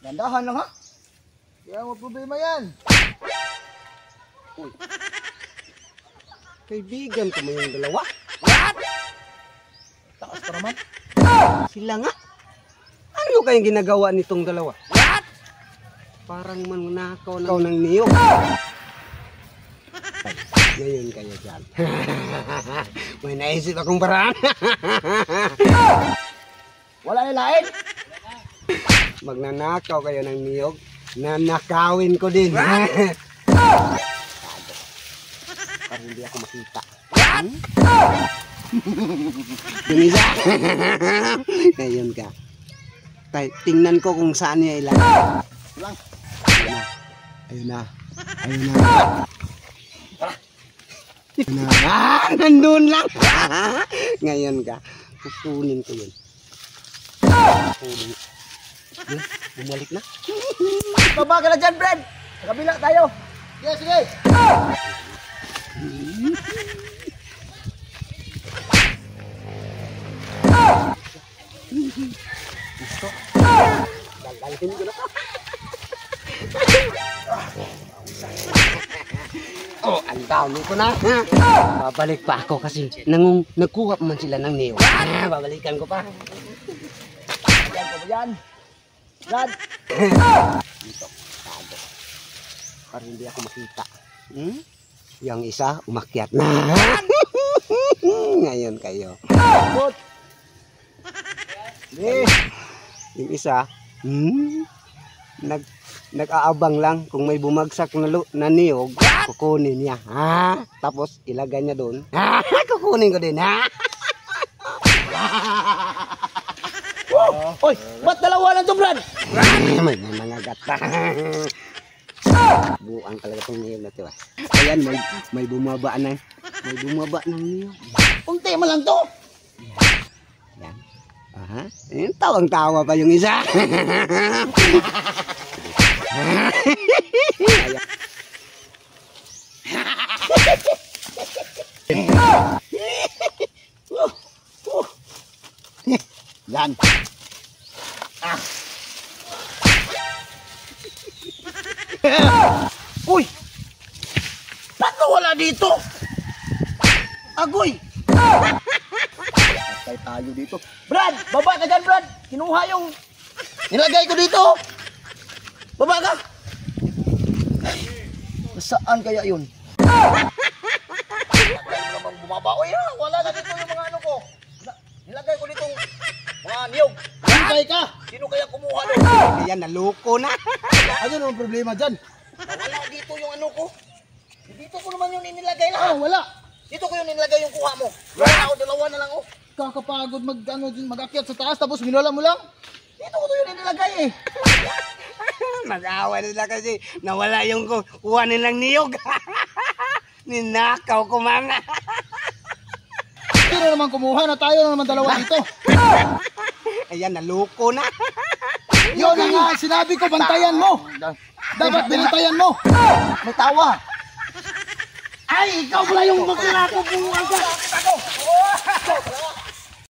Gandahan lang ha. Kaya mo problema yan. Uy. Kaibigan ko mo yung dalawa. What? Taas pa naman. Sila nga. Ano kayong ginagawa nitong dalawa? What? Parang manunakaw ng niyog. Ngayon kayo dyan. May naisip akong paraan. Wala nilain. Magnanakaw kayo ng niyog. Nanakawin ko din. Para hindi ako makita. Dumisa. Ngayon ka. Tingnan ko kung saan niya ilagay. Ayun na. Ayun na. Ayun na. Nandun lang. Ngayon ka. Kukunin ko yun. Kukunin. Bumalik na. Baba ka na dyan, Brad. Sa kabila tayo. Sige, sige. Gusto. Dalhin ko na. Oh, ang dami ko na. Babalik pa ako kasi nagkuha man sila ng niyo. Babalikan ko pa. Ayan ko ba yan? Brad. Dito. Tago. Para hindi ako makita. Yung isa, umakyat na. Ngayon kayo. Good. Yung isa, nag-aabang lang kung may bumagsak na niyog, kukunin niya. Tapos ilagay niya doon. Kukunin ko din. Oy, ba't dalawa lang to, Brad? May mga gata. Buang talaga itong niyog na ito. Ayan, may bumaba na. May bumaba ng niyog. Unti mo lang to. Yan. Yung tawang-tawa pa yung isa. Yan. Uy! Ba't wala dito? Agoy! Patay tayo dito. Brad! Baba ka dyan, Brad! Kinuha yung nilagay ko dito. Baba ka! Saan kaya yun? Nilagay mo namang bumaba. Uy, wala na dito yung mga ano ko. Nilagay ko dito mga niyog. Nilagay ka! Sino kaya kumuha doon? Ayan, naloko na. Ano naman problema dyan? Wala dito yung ano ko. Dito ko naman yung inilagay lang. Wala. Dito ko yung inilagay yung kuha mo. Wala ako, dalawa na lang. Kakapagod mag-akyat sa taas tapos minula mo lang. Dito ko yung inilagay eh. Mag-awa nila kasi nawala yung kuha nilang niyog. Ninakaw ko mga. Sino naman kumuha na tayo na naman dalawa dito? Ayan, naloko na. Yun na nga, sinabi ko, bantayan mo. Dapat binantayan mo. May tawa. Ay, ikaw pala yung maglako. Buwan ka.